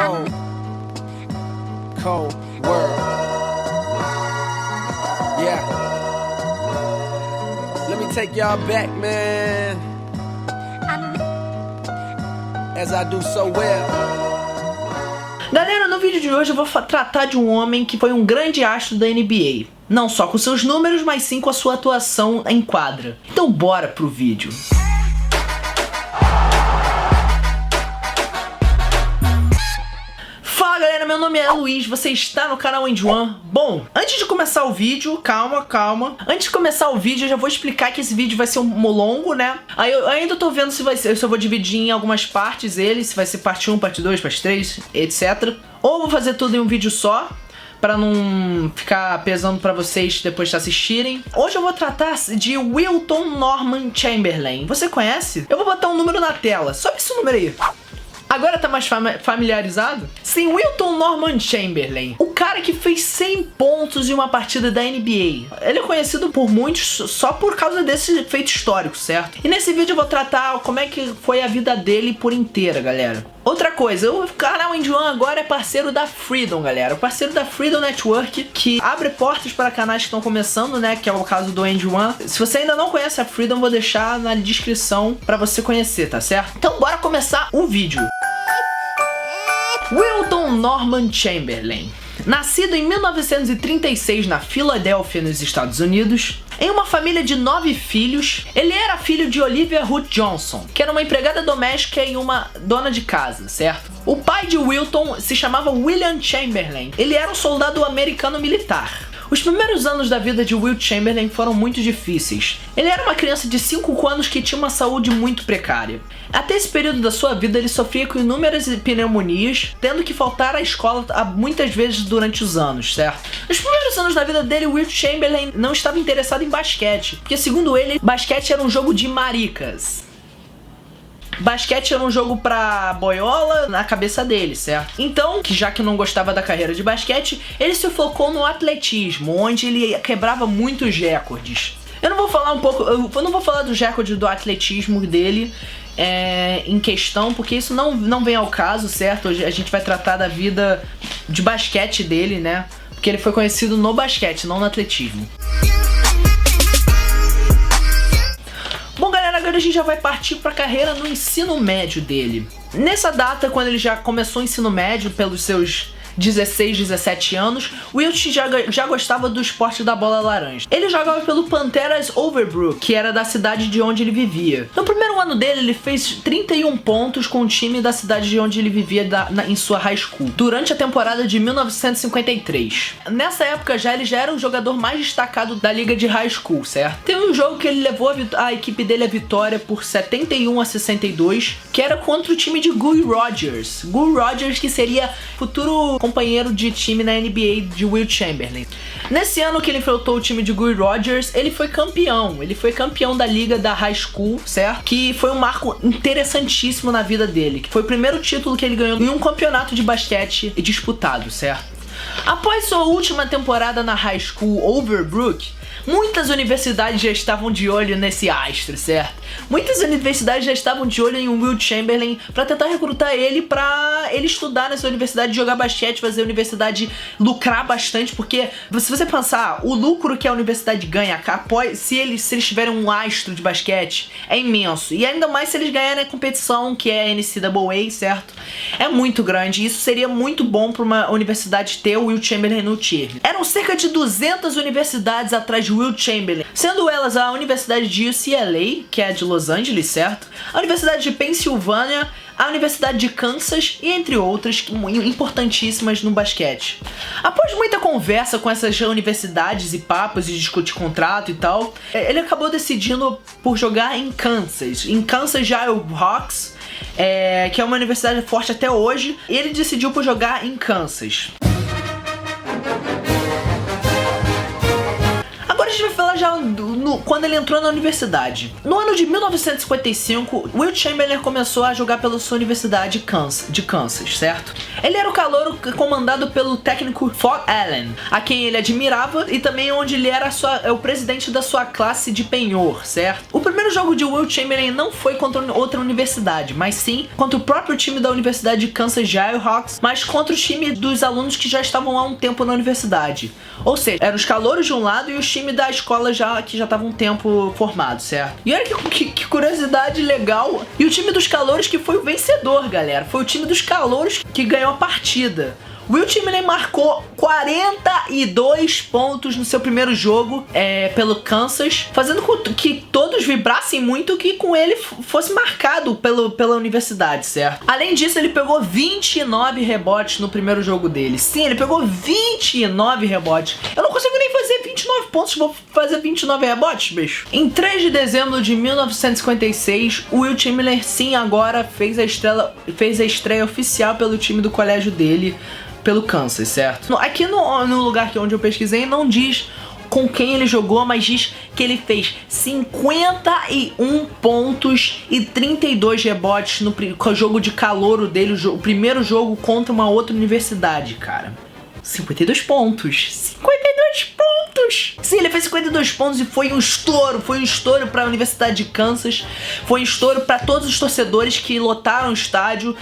Cold, cold world. Yeah. Let me take y'all back, man. As I do so well. Galera, no vídeo de hoje eu vou tratar de um homem que foi um grande astro da NBA. Não só com seus números, mas sim com a sua atuação em quadra. Então bora pro vídeo. Fala galera, meu nome é Luiz, você está no canal And1. Bom, antes de começar o vídeo, calma. Antes de começar o vídeo, eu já vou explicar que esse vídeo vai ser um longo, né? Aí eu ainda tô vendo se eu vou dividir em algumas partes ele, se vai ser parte 1, parte 2, parte 3, etc. Ou vou fazer tudo em um vídeo só, pra não ficar pesando pra vocês depois de assistirem. Hoje eu vou tratar de Wilton Norman Chamberlain. Você conhece? Eu vou botar um número na tela, sobe esse número aí. Agora tá mais familiarizado? Sim, Wilton Norman Chamberlain. O cara que fez 100 pontos em uma partida da NBA. Ele é conhecido por muitos só por causa desse feito histórico, certo? E nesse vídeo eu vou tratar como é que foi a vida dele por inteira, galera. Outra coisa, o canal And1 agora é parceiro da Freedom, galera. Parceiro da Freedom Network, que abre portas para canais que estão começando, né? Que é o caso do And1. Se você ainda não conhece a Freedom, vou deixar na descrição para você conhecer, tá certo? Então bora começar o vídeo. Wilton Norman Chamberlain. Nascido em 1936 na Filadélfia, nos Estados Unidos, em uma família de 9 filhos, ele era filho de Olivia Ruth Johnson, que era uma empregada doméstica e uma dona de casa, certo? O pai de Wilton se chamava William Chamberlain. Ele era um soldado americano militar. Os primeiros anos da vida de Will Chamberlain foram muito difíceis. Ele era uma criança de 5 anos que tinha uma saúde muito precária. Até esse período da sua vida ele sofria com inúmeras pneumonias, tendo que faltar à escola muitas vezes durante os anos, certo? Nos primeiros anos da vida dele, Will Chamberlain não estava interessado em basquete, porque segundo ele, basquete era um jogo de maricas. Basquete era um jogo pra boiola na cabeça dele, certo? Então, já que não gostava da carreira de basquete, ele se focou no atletismo, onde ele quebrava muitos recordes. Eu não vou falar eu não vou falar dos recordes do atletismo dele em questão, porque isso não vem ao caso, certo? Hoje a gente vai tratar da vida de basquete dele, né? Porque ele foi conhecido no basquete, não no atletismo. Bom galera, agora a gente já vai partir para a carreira no ensino médio dele. Nessa data, quando ele já começou o ensino médio, pelos seus 16, 17 anos, Wilt já gostava do esporte da bola laranja. Ele jogava pelo Panthers Overbrook, que era da cidade de onde ele vivia. No primeiro ano dele, ele fez 31 pontos com o time da cidade de onde ele vivia em sua high school, durante a temporada de 1953. Nessa época ele já era o jogador mais destacado da liga de high school, certo? Tem um jogo que ele levou a equipe dele à vitória por 71-62, que era contra o time de Guy Rodgers. Guy Rodgers, que seria futuro companheiro de time na NBA de Will Chamberlain. Nesse ano que ele enfrentou o time de Guy Rodgers, ele foi campeão. Ele foi campeão da liga da high school, certo? Que foi um marco interessantíssimo na vida dele. Que foi o primeiro título que ele ganhou em um campeonato de basquete disputado, certo? Após sua última temporada na high school Overbrook, muitas universidades já estavam de olho nesse astro, certo? Muitas universidades já estavam de olho em Will Chamberlain pra tentar recrutar ele pra ele estudar nessa universidade, jogar basquete, fazer a universidade lucrar bastante, porque se você pensar, o lucro que a universidade ganha se eles tiverem um astro de basquete é imenso, e ainda mais se eles ganharem a competição que é a NCAA, certo? É muito grande, e isso seria muito bom pra uma universidade ter o Will Chamberlain no time. Eram cerca de 200 universidades atrás de Will Chamberlain, sendo elas a Universidade de UCLA, que é de Los Angeles, certo? A Universidade de Pensilvânia, a Universidade de Kansas e entre outras importantíssimas no basquete. Após muita conversa com essas universidades e papos e discutir contrato e tal, ele acabou decidindo por jogar em Kansas Jayhawks, que é uma universidade forte até hoje, e ele decidiu por jogar em Kansas. A gente vai falar já quando ele entrou na universidade. No ano de 1955, Wilt Chamberlain começou a jogar pela sua universidade de Kansas, certo? Ele era o calouro comandado pelo técnico Phog Allen, a quem ele admirava, e também onde ele era o presidente da sua classe de penhor, certo? O primeiro jogo de Wilt Chamberlain não foi contra outra universidade, mas sim contra o próprio time da Universidade de Kansas Jayhawks, mas contra o time dos alunos que já estavam há um tempo na universidade. Ou seja, eram os calouros de um lado e os times da escola que já estavam um tempo formados, certo? E olha que curiosidade legal. E o time dos calouros que foi o vencedor, galera. Foi o time dos calouros que ganhou a partida. Wilt Chamberlain marcou 42 pontos no seu primeiro jogo pelo Kansas, fazendo com que todos vibrassem muito que com ele fosse marcado pela universidade, certo? Além disso, ele pegou 29 rebotes no primeiro jogo dele. Sim, ele pegou 29 rebotes. Eu não consigo nem fazer 29 pontos, vou fazer 29 rebotes, bicho. Em 3 de dezembro de 1956, o Wilt Chamberlain sim agora fez a estreia oficial pelo time do colégio dele, pelo Kansas, certo? Aqui no lugar onde eu pesquisei não diz com quem ele jogou, mas diz que ele fez 51 pontos e 32 rebotes no jogo de calouro dele, o primeiro jogo contra uma outra universidade, cara. 52 pontos. 52 pontos! Sim, ele fez 52 pontos e foi um estouro para a Universidade de Kansas, foi um estouro para todos os torcedores que lotaram o estádio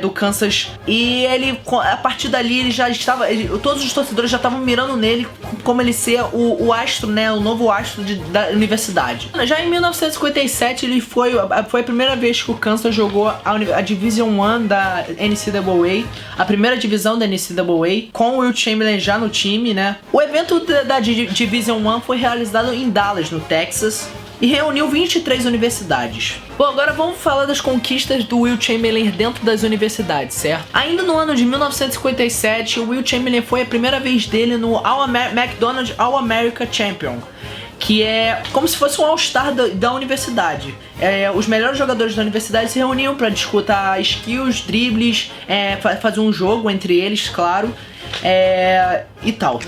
do Kansas, e ele, a partir dali, ele já estava, todos os torcedores já estavam mirando nele como ele ser o astro, né, o novo astro da universidade. Já em 1957, ele foi a primeira vez que o Kansas jogou a Division I da NCAA, a primeira divisão da NCAA, com o Wilt Chamberlain já no time, né? O evento da Division I foi realizado em Dallas, no Texas, e reuniu 23 universidades. Bom, agora vamos falar das conquistas do Wilt Chamberlain dentro das universidades, certo? Ainda no ano de 1957, o Wilt Chamberlain foi a primeira vez dele no McDonald's All-America Champion, que é como se fosse um All-Star da universidade. Os melhores jogadores da universidade se reuniam para disputar skills, dribles, fazer um jogo entre eles, claro, e tal.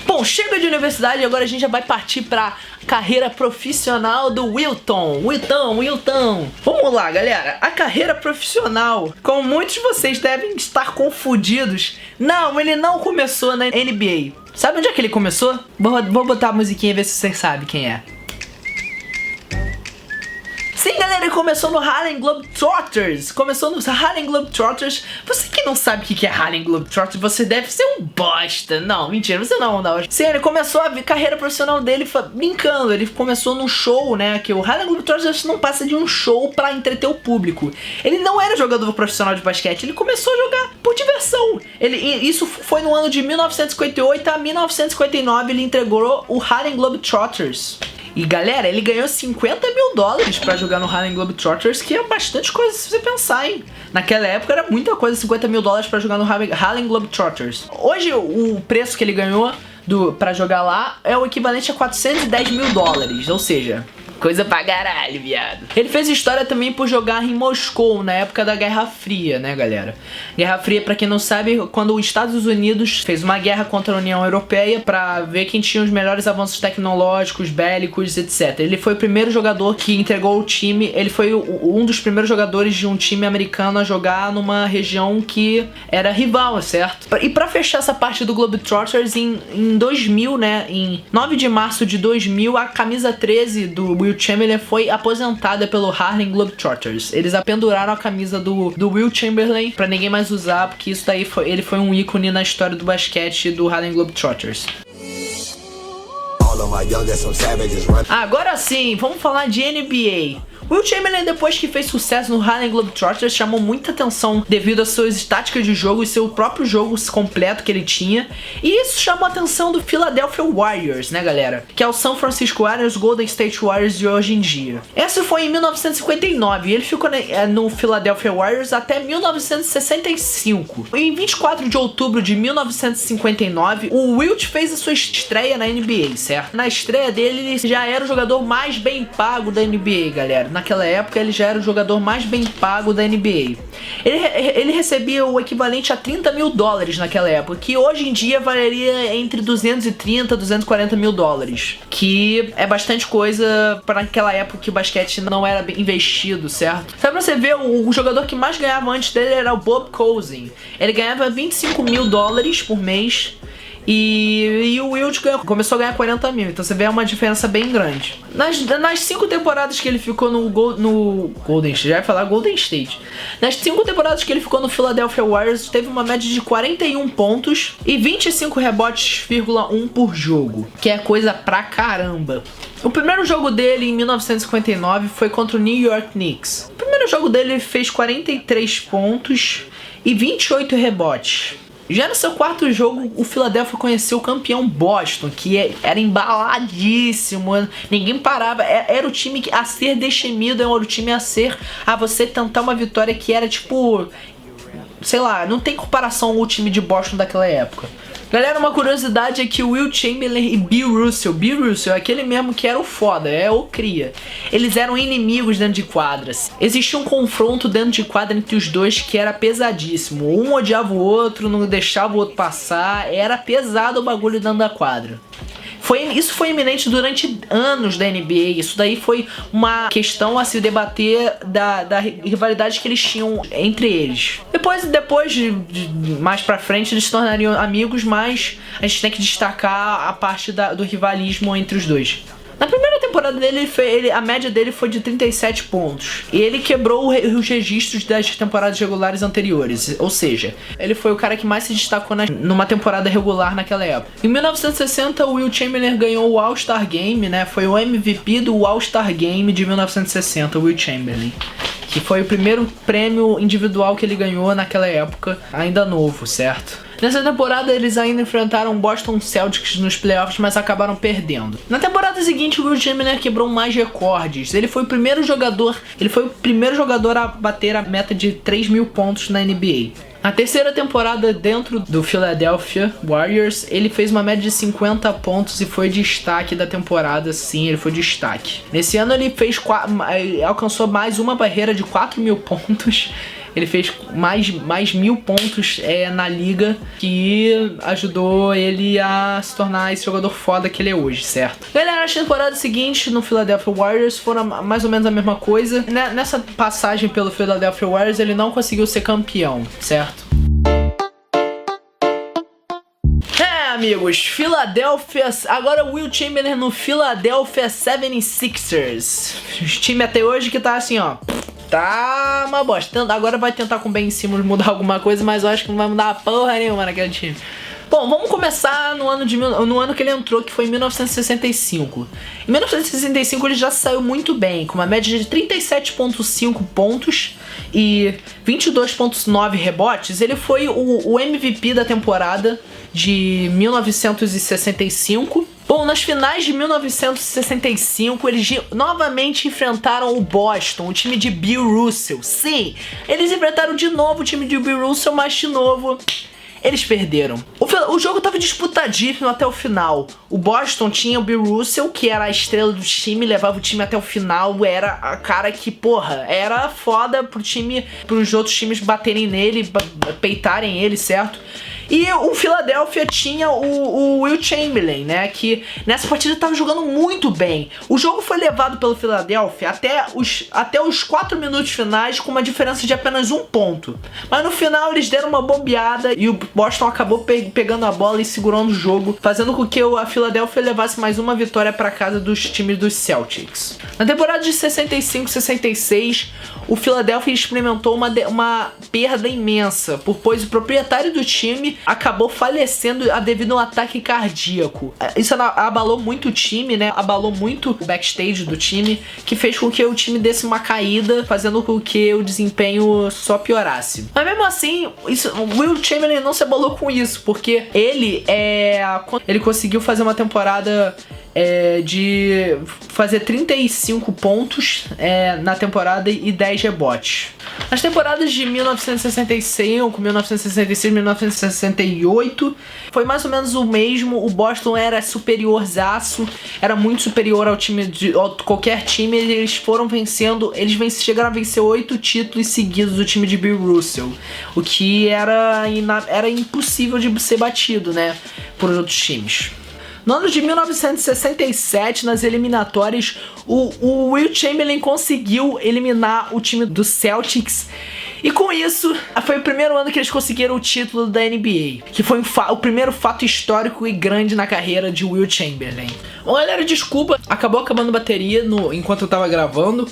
Bom, chega de universidade, agora a gente já vai partir pra carreira profissional do Wilton. Vamos lá, galera. A carreira profissional, como muitos de vocês devem estar confundidos, não, ele não começou na NBA. Sabe onde é que ele começou? Vou botar a musiquinha e ver se você sabe quem é. Sim, galera, ele começou no Harlem Globetrotters. Você que não sabe o que é Harlem Globetrotters, você deve ser um bosta. Não, mentira, você não. Sim, ele começou a carreira profissional dele brincando. Ele começou num show, né? Que o Harlem Globetrotters não passa de um show pra entreter o público. Ele não era jogador profissional de basquete, ele começou a jogar por diversão. Isso foi no ano de 1958 a 1959, ele entregou o Harlem Globetrotters. E galera, ele ganhou $50 mil pra jogar no Harlem Globetrotters, que é bastante coisa se você pensar, hein? Naquela época era muita coisa, $50 mil pra jogar no Harlem Globetrotters. Hoje o preço que ele ganhou pra jogar lá é o equivalente a $410 mil, ou seja, coisa pra caralho, viado. Ele fez história também por jogar em Moscou, na época da Guerra Fria, né, galera? Guerra Fria, pra quem não sabe, quando os Estados Unidos fez uma guerra contra a União Europeia pra ver quem tinha os melhores avanços tecnológicos, bélicos, etc. Ele foi o primeiro jogador que entregou o time, ele foi um dos primeiros jogadores de um time americano a jogar numa região que era rival, certo? E pra fechar essa parte do Globetrotters, em 2000, né, em 9 de março de 2000, a camisa 13 do Wilt Chamberlain foi aposentada pelo Harlem Globetrotters. Eles apenduraram a camisa do Wilt Chamberlain pra ninguém mais usar, porque isso daí ele foi um ícone na história do basquete do Harlem Globetrotters. Agora sim, vamos falar de NBA. Wilt Chamberlain, depois que fez sucesso no Harlem Globetrotters, chamou muita atenção devido às suas táticas de jogo e seu próprio jogo completo que ele tinha. E isso chamou a atenção do Philadelphia Warriors, né, galera? Que é o San Francisco Warriors, Golden State Warriors de hoje em dia. Essa foi em 1959 e ele ficou no Philadelphia Warriors até 1965. Em 24 de outubro de 1959, o Wilt fez a sua estreia na NBA, certo? Na estreia dele, ele já era o jogador mais bem pago da NBA, galera. naquela época, ele já era o jogador mais bem pago da NBA. Ele recebia o equivalente a 30 mil dólares naquela época, que hoje em dia valeria entre 230 e 240 mil dólares, que é bastante coisa para aquela época que o basquete não era bem investido, certo? Só pra você ver, o jogador que mais ganhava antes dele era o Bob Cousy. Ele ganhava 25 mil dólares por mês. E o Wilt começou a ganhar 40 mil, então você vê uma diferença bem grande. Nas 5 temporadas que ele ficou no Golden State, já ia falar Golden State. Nas 5 temporadas que ele ficou no Philadelphia Warriors, teve uma média de 41 pontos e 25 rebotes,1 por jogo, que é coisa pra caramba. O primeiro jogo dele em 1959 foi contra o New York Knicks. O primeiro jogo dele ele fez 43 pontos e 28 rebotes. Já no seu quarto jogo, o Philadelphia conheceu o campeão Boston, que era embaladíssimo, ninguém parava, era o time a ser destemido, era o time a você tentar uma vitória que era tipo, sei lá, não tem comparação ao time de Boston daquela época. Galera, uma curiosidade é que o Wilt Chamberlain e Bill Russell é aquele mesmo que era o foda, é o cria. Eles eram inimigos dentro de quadras. Existia um confronto dentro de quadra entre os dois que era pesadíssimo. Um odiava o outro, não deixava o outro passar, era pesado o bagulho dentro da quadra. Isso foi iminente durante anos da NBA. Isso daí foi uma questão a se debater da rivalidade que eles tinham entre eles. Depois mais pra frente, eles se tornariam amigos, mas a gente tem que destacar a parte do rivalismo entre os dois. Na primeira temporada dele, a média dele foi de 37 pontos. E ele quebrou os registros das temporadas regulares anteriores. Ou seja, ele foi o cara que mais se destacou numa temporada regular naquela época. Em 1960, o Wilt Chamberlain ganhou o All-Star Game, né? Foi o MVP do All-Star Game de 1960, o Wilt Chamberlain. Que foi o primeiro prêmio individual que ele ganhou naquela época, ainda novo, certo? Nessa temporada eles ainda enfrentaram o Boston Celtics nos playoffs, mas acabaram perdendo. Na temporada seguinte, o Wilt Chamberlain quebrou mais recordes. Ele foi o primeiro jogador a bater a meta de 3 mil pontos na NBA. Na terceira temporada dentro do Philadelphia Warriors, ele fez uma média de 50 pontos e foi destaque da temporada, sim, ele foi destaque. Nesse ano ele alcançou mais uma barreira de 4 mil pontos. Ele fez mais 1.000 pontos na liga, que ajudou ele a se tornar esse jogador foda que ele é hoje, certo? Galera, nas temporadas seguintes no Philadelphia Warriors foram mais ou menos a mesma coisa. Nessa passagem pelo Philadelphia Warriors ele não conseguiu ser campeão, certo? Amigos, Philadelphia, agora o Wilt Chamberlain no Philadelphia 76ers. O time até hoje que tá assim, ó, tá uma bosta. Agora vai tentar com o Ben Simmons mudar alguma coisa, mas eu acho que não vai mudar porra nenhuma naquele time. Bom, vamos começar no ano que ele entrou, que foi em 1965. Em 1965 ele já saiu muito bem, com uma média de 37,5 pontos e 22,9 rebotes. Ele foi o MVP da temporada de 1965. Bom, nas finais de 1965, eles novamente enfrentaram o Boston, o time de Bill Russell. Sim, eles enfrentaram de novo o time de Bill Russell, mas de novo eles perderam. O jogo tava disputadíssimo até o final. O Boston tinha o Bill Russell, que era a estrela do time, levava o time até o final, era a cara que, porra, era foda pros outros times baterem nele, peitarem ele, certo? E o Philadelphia tinha o Wilt Chamberlain, né, que nessa partida estava jogando muito bem. O jogo foi levado pelo Philadelphia até os 4 minutos finais com uma diferença de apenas 1 ponto. Mas no final eles deram uma bombeada e o Boston acabou pegando a bola e segurando o jogo, fazendo com que a Philadelphia levasse mais uma vitória para casa dos times dos Celtics. Na temporada de 65-66, o Philadelphia experimentou uma perda imensa, pois o proprietário do time acabou falecendo devido a um ataque cardíaco. Isso abalou muito o time, né? Abalou muito o backstage do time, que fez com que o time desse uma caída, fazendo com que o desempenho só piorasse. Mas mesmo assim, o Wilt Chamberlain não se abalou com isso, porque ele conseguiu fazer uma temporada de fazer 35 pontos na temporada e 10 rebotes. Nas temporadas de 1965, 1966, 1968 foi mais ou menos o mesmo. O Boston era superiorzaço, era muito superior ao time de qualquer time. Eles foram vencendo, chegaram a vencer 8 títulos seguidos do time de Bill Russell, o que era impossível de ser batido, né, por outros times. No ano de 1967, nas eliminatórias, o Will Chamberlain conseguiu eliminar o time do Celtics. E com isso, foi o primeiro ano que eles conseguiram o título da NBA, que foi o primeiro fato histórico e grande na carreira de Will Chamberlain. Bom, galera, desculpa, acabou acabando a bateria enquanto eu tava gravando.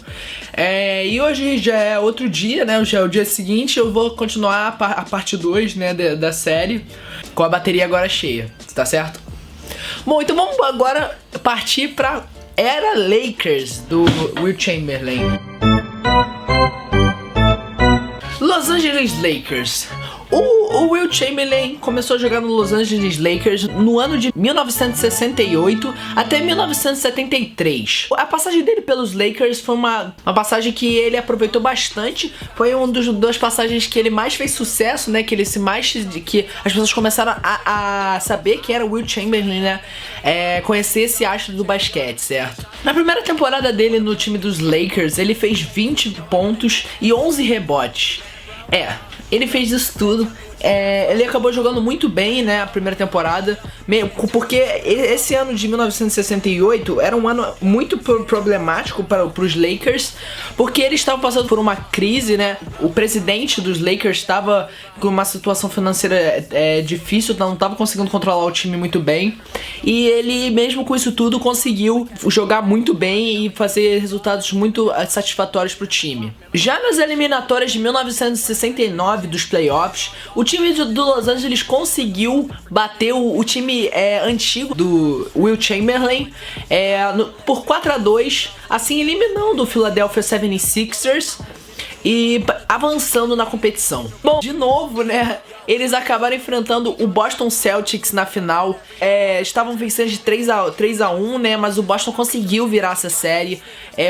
E hoje já é outro dia, né? Já é o dia seguinte, eu vou continuar a parte 2, né, da série, com a bateria agora cheia, tá certo? Bom, então vamos agora partir pra era Lakers do Will Chamberlain. Los Angeles Lakers. O Will Chamberlain começou a jogar no Los Angeles Lakers no ano de 1968 até 1973. A passagem dele pelos Lakers foi uma passagem que ele aproveitou bastante. Foi uma das passagens que ele mais fez sucesso, né? Que as pessoas começaram a saber que era o Will Chamberlain, né? Conhecer esse astro do basquete, certo? Na primeira temporada dele no time dos Lakers, ele fez 20 pontos e 11 rebotes. Ele fez isso tudo. Ele acabou jogando muito bem, né, a primeira temporada, porque esse ano de 1968 era um ano muito problemático para os Lakers, porque eles estavam passando por uma crise, né? O presidente dos Lakers estava com uma situação financeira difícil, não estava conseguindo controlar o time muito bem, e ele mesmo com isso tudo conseguiu jogar muito bem e fazer resultados muito satisfatórios para o time. Já nas eliminatórias de 1969 dos playoffs, o time do Los Angeles conseguiu bater o time antigo do Will Chamberlain por 4-2, assim eliminando o Philadelphia 76ers e avançando na competição. Bom, de novo, né, eles acabaram enfrentando o Boston Celtics na final. Estavam vencendo de 3-1, né, mas o Boston conseguiu virar essa série.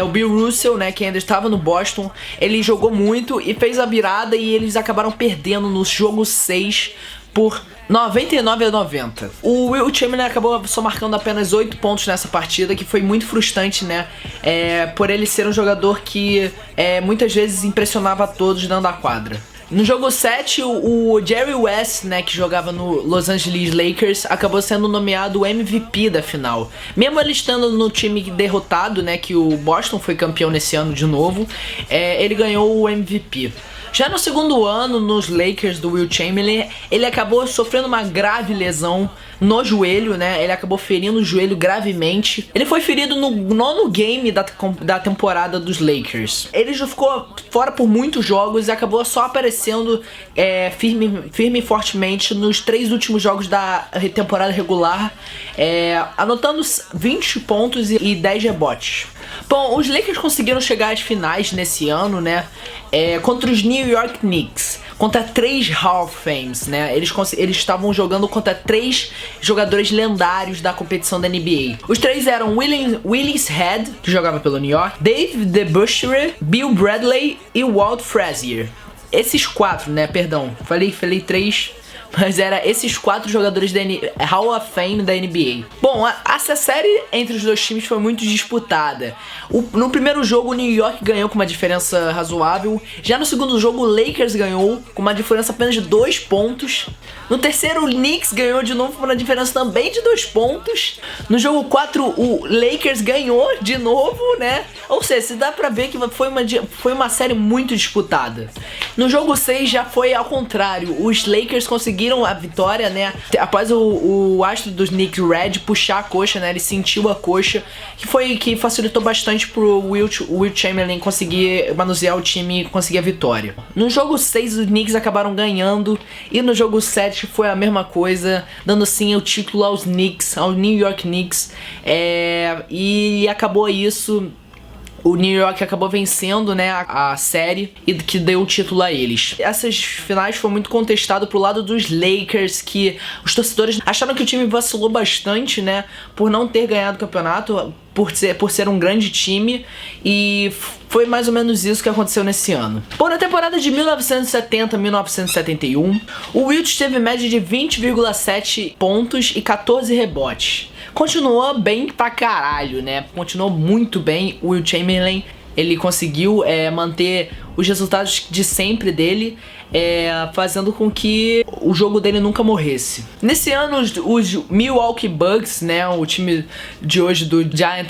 O Bill Russell, né, que ainda estava no Boston, ele jogou muito e fez a virada, e eles acabaram perdendo no jogo 6 por 99-90. O Will Chamberlain acabou só marcando apenas 8 pontos nessa partida, que foi muito frustrante, né? Por ele ser um jogador que muitas vezes impressionava a todos dentro da quadra. No jogo 7, o Jerry West, né, que jogava no Los Angeles Lakers, acabou sendo nomeado o MVP da final. Mesmo ele estando no time derrotado, né, que o Boston foi campeão nesse ano de novo, ele ganhou o MVP. Já no segundo ano, nos Lakers do Will Chamberlain, ele acabou sofrendo uma grave lesão no joelho, né? Ele acabou ferindo o joelho gravemente. Ele foi ferido no 9º game da temporada dos Lakers. Ele já ficou fora por muitos jogos e acabou só aparecendo firme e fortemente nos 3 últimos jogos da temporada regular, anotando 20 pontos e 10 rebotes. Bom, os Lakers conseguiram chegar às finais nesse ano, né? Contra os New York Knicks, contra 3 Hall of Fames, né? Eles estavam jogando contra 3 jogadores lendários da competição da NBA. Os 3 eram Willis Head, que jogava pelo New York, Dave DeBusschere, Bill Bradley e Walt Frazier. Esses 4, né? Perdão, falei 3... mas era esses 4 jogadores da Hall of Fame da NBA. Bom, essa série entre os dois times foi muito disputada. No primeiro jogo, o New York ganhou com uma diferença razoável. Já no segundo jogo, o Lakers ganhou com uma diferença apenas de 2 pontos. No terceiro, o Knicks ganhou de novo com uma diferença também de 2 pontos. No jogo 4, o Lakers ganhou de novo, né? Ou seja, se dá pra ver que foi uma série muito disputada. No jogo 6 já foi ao contrário. Os Lakers conseguiram a vitória, né? Após o astro dos Knicks, Red, puxar a coxa, né? Ele sentiu a coxa, que facilitou bastante pro Will Chamberlain conseguir manusear o time e conseguir a vitória. No jogo 6, os Knicks acabaram ganhando, e no jogo 7 foi a mesma coisa, dando sim o título aos Knicks, ao New York Knicks, e acabou isso. o New York acabou vencendo, né, a série e que deu o título a eles. Essas finais foi muito contestado pro lado dos Lakers, que os torcedores acharam que o time vacilou bastante, né, por não ter ganhado o campeonato, por ser um grande time, e foi mais ou menos isso que aconteceu nesse ano. Bom, na temporada de 1970-1971, o Wilt teve média de 20,7 pontos e 14 rebotes. Continuou bem pra caralho, né? Continuou muito bem. O Wilt Chamberlain, ele conseguiu manter os resultados de sempre dele, fazendo com que o jogo dele nunca morresse. Nesse ano, os Milwaukee Bucks, né, o time de hoje do Giannis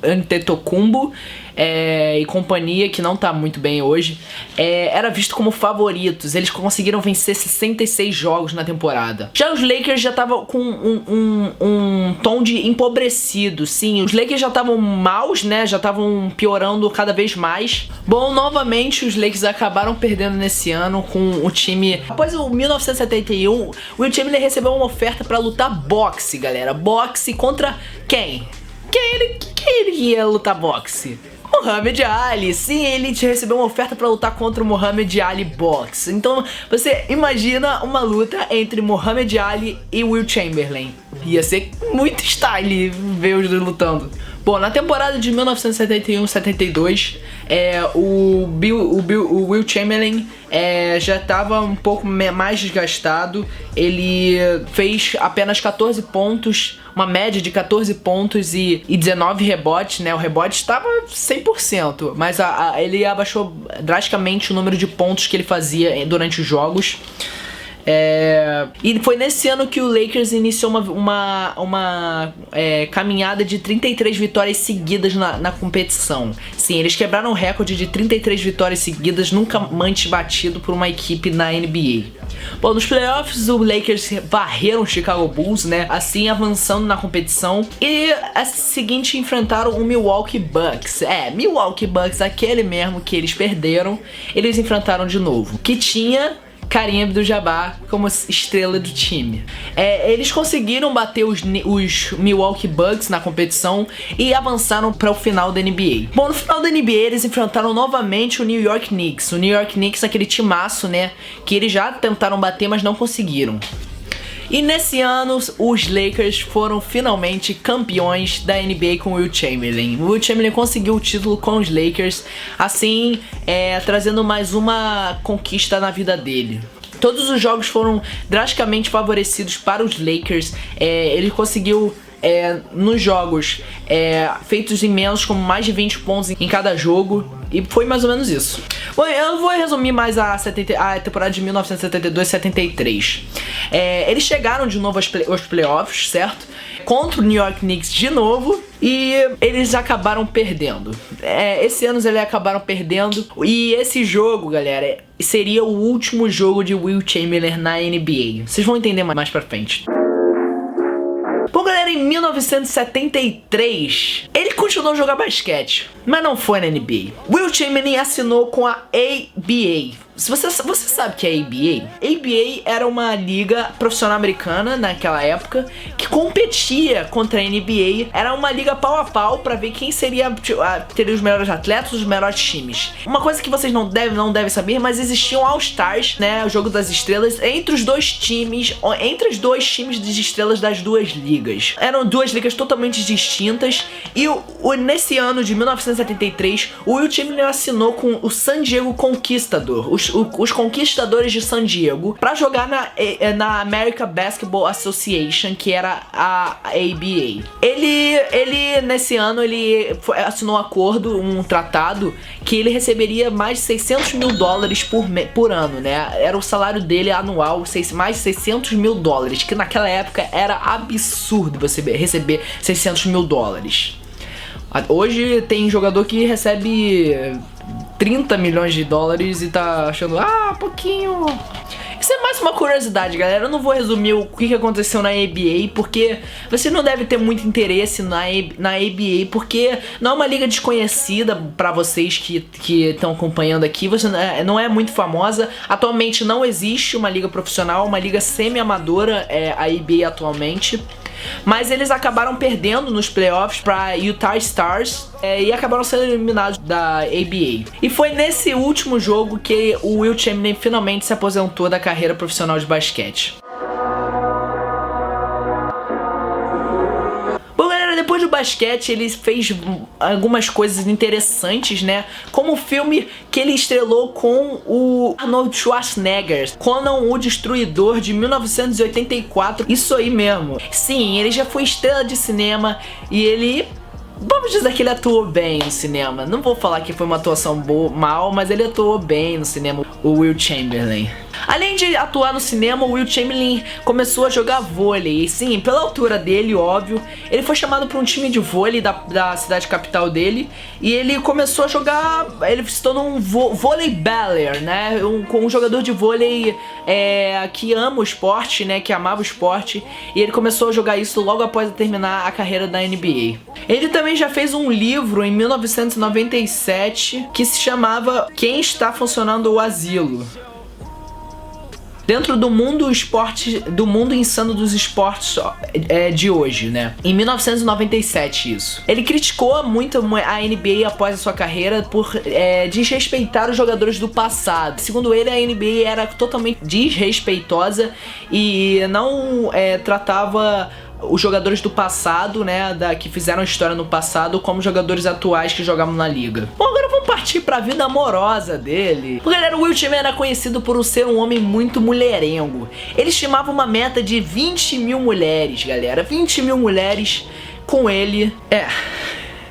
Antetokounmpo e companhia, que não tá muito bem hoje, era visto como favoritos. Eles conseguiram vencer 66 jogos na temporada. Já os Lakers já estavam com um tom de empobrecido. Sim, os Lakers já estavam maus, né, já estavam piorando cada vez mais. Bom, novamente os Lakers acabaram perdendo nesse ano com o time. Após o 1971, o Wilt Chamberlain recebeu uma oferta pra lutar boxe, galera. Boxe contra quem? Quem ele ia lutar boxe? Muhammad Ali. Sim, ele recebeu uma oferta pra lutar contra o Muhammad Ali Box. Então, você imagina uma luta entre Muhammad Ali e Wilt Chamberlain. Ia ser muito style ver os dois lutando. Bom, na temporada de 1971-72, o Wilt Chamberlain já estava um pouco mais desgastado. Ele fez apenas 14 pontos, uma média de 14 pontos e 19 rebotes, né? O rebote estava 100%, mas ele abaixou drasticamente o número de pontos que ele fazia durante os jogos. E foi nesse ano que o Lakers iniciou uma caminhada de 33 vitórias seguidas na competição. Sim, eles quebraram o recorde de 33 vitórias seguidas, nunca antes batido por uma equipe na NBA. Bom, nos playoffs o Lakers varreram o Chicago Bulls, né, assim avançando na competição, e a seguinte enfrentaram o Milwaukee Bucks. Milwaukee Bucks, aquele mesmo que eles perderam, eles enfrentaram de novo, que tinha Kareem Abdul-Jabbar como estrela do time. Eles conseguiram bater os Milwaukee Bucks na competição e avançaram para o final da NBA. Bom, no final da NBA eles enfrentaram novamente o New York Knicks. O New York Knicks, aquele timaço, né, que eles já tentaram bater, mas não conseguiram. E nesse ano, os Lakers foram finalmente campeões da NBA com o Wilt Chamberlain. O Wilt Chamberlain conseguiu o título com os Lakers, assim, trazendo mais uma conquista na vida dele. Todos os jogos foram drasticamente favorecidos para os Lakers. Ele conseguiu, nos jogos feitos imensos, como mais de 20 pontos em cada jogo. E foi mais ou menos isso. Bom, eu vou resumir mais a temporada de 1972-73. Eles chegaram de novo aos playoffs, certo? Contra o New York Knicks de novo. E eles acabaram perdendo. Esse ano eles acabaram perdendo. E esse jogo, galera, seria o último jogo de Wilt Chamberlain na NBA. Vocês vão entender mais pra frente. Bom, galera, em 1973, ele continuou a jogar basquete, mas não foi na NBA. Wilt Chamberlain assinou com a ABA. Você sabe o que é ABA? ABA era uma liga profissional americana naquela época que competia contra a NBA. Era uma liga pau a pau pra ver quem teria os melhores atletas, os melhores times. Uma coisa que vocês não devem saber, mas existiam All-Stars, né, o jogo das estrelas, entre os dois times de estrelas das duas ligas. Eram duas ligas totalmente distintas. E nesse ano de 1973, o Wilt Chamberlain assinou com o San Diego Conquistador, os Conquistadores de San Diego, pra jogar na American Basketball Association, que era a ABA. Ele nesse ano, ele assinou um tratado que ele receberia mais de 600 mil dólares por ano, né? Era o salário dele anual, mais de 600 mil dólares, que naquela época era absurdo você receber 600 mil dólares. Hoje tem jogador que recebe 30 milhões de dólares e tá achando, pouquinho. Isso é mais uma curiosidade, galera. Eu não vou resumir o que aconteceu na ABA, porque você não deve ter muito interesse na ABA, porque não é uma liga desconhecida pra vocês que estão acompanhando aqui. Você não é muito famosa. Atualmente não existe uma liga profissional, uma liga semi-amadora, a ABA atualmente. mas eles acabaram perdendo nos playoffs para Utah Stars e acabaram sendo eliminados da ABA. E foi nesse último jogo que o Wilt Chamberlain finalmente se aposentou da carreira profissional de basquete. Depois do basquete, ele fez algumas coisas interessantes, né? Como o filme que ele estrelou com o Arnold Schwarzenegger, Conan o Destruidor, de 1984. Isso aí mesmo. Sim, ele já foi estrela de cinema e ele... Vamos dizer que ele atuou bem no cinema. Não vou falar que foi uma atuação boa, mal, mas ele atuou bem no cinema, o Wilt Chamberlain. Além de atuar no cinema, o Wilt Chamberlain começou a jogar vôlei. E sim, pela altura dele, óbvio, ele foi chamado para um time de vôlei da cidade capital dele. E ele começou a jogar, ele se tornou um volleyballer, né? Um jogador de vôlei que ama o esporte, né? Que amava o esporte. E ele começou a jogar isso logo após terminar a carreira da NBA. Ele também já fez um livro em 1997 que se chamava Quem Está Funcionando o Asilo. Dentro do mundo insano dos esportes de hoje, né? Em 1997 isso. Ele criticou muito a NBA após a sua carreira por desrespeitar os jogadores do passado. Segundo ele, a NBA era totalmente desrespeitosa e não tratava os jogadores do passado, né, que fizeram história no passado, como jogadores atuais que jogavam na liga. Bom, agora vamos partir pra vida amorosa dele. Porque, galera, o Wilt Chamberlain era conhecido por ser um homem muito mulherengo. Ele estimava uma meta de 20 mil mulheres, galera. 20 mil mulheres com ele.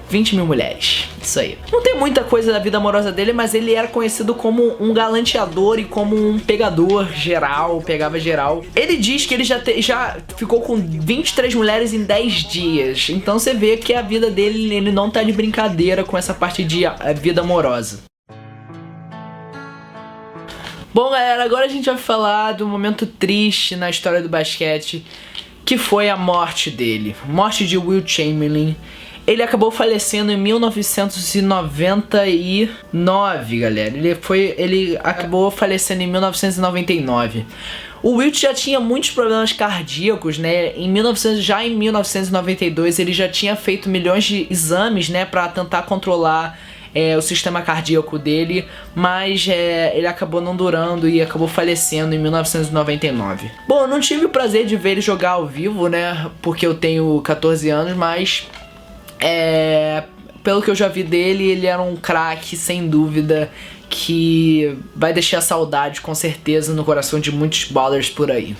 20 mil mulheres, isso aí. Não tem muita coisa da vida amorosa dele, mas ele era conhecido como um galanteador e como um pegador geral, pegava geral. Ele diz que ele já ficou com 23 mulheres em 10 dias. Então você vê que a vida dele, ele não tá de brincadeira com essa parte de vida amorosa. Bom, galera, agora a gente vai falar do momento triste na história do basquete, que foi a morte dele. Morte de Wilt Chamberlain. Ele acabou falecendo em 1999, galera. Ele acabou falecendo em 1999. O Wilt já tinha muitos problemas cardíacos, né? Em 1992 ele já tinha feito milhões de exames, né, para tentar controlar o sistema cardíaco dele, mas ele acabou não durando e acabou falecendo em 1999. Bom, eu não tive o prazer de ver ele jogar ao vivo, né, porque eu tenho 14 anos, mas pelo que eu já vi dele, ele era um craque, sem dúvida, que vai deixar saudade com certeza no coração de muitos ballers por aí.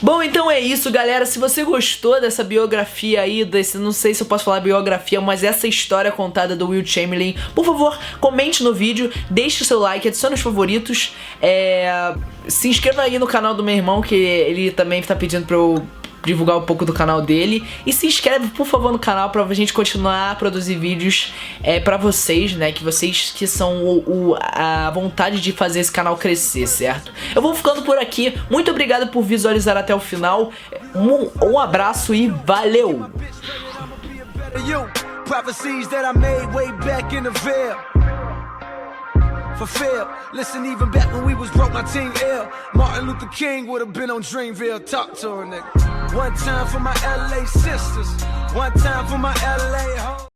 Bom, então é isso, galera. Se você gostou dessa biografia aí, não sei se eu posso falar biografia, mas essa história contada do Wilt Chamberlain, por favor, comente no vídeo, deixe o seu like, adicione os favoritos, se inscreva aí no canal do meu irmão, que ele também tá pedindo pra eu divulgar um pouco do canal dele, e se inscreve por favor no canal pra gente continuar a produzir vídeos pra vocês, né, que vocês que são a vontade de fazer esse canal crescer, certo? Eu vou ficando por aqui, muito obrigado por visualizar até o final, um abraço e valeu! Fulfilled. Listen, even back when we was broke, my team ill. Martin Luther King would have been on Dreamville. Talk to her, nigga. One time for my LA sisters, one time for my LA home.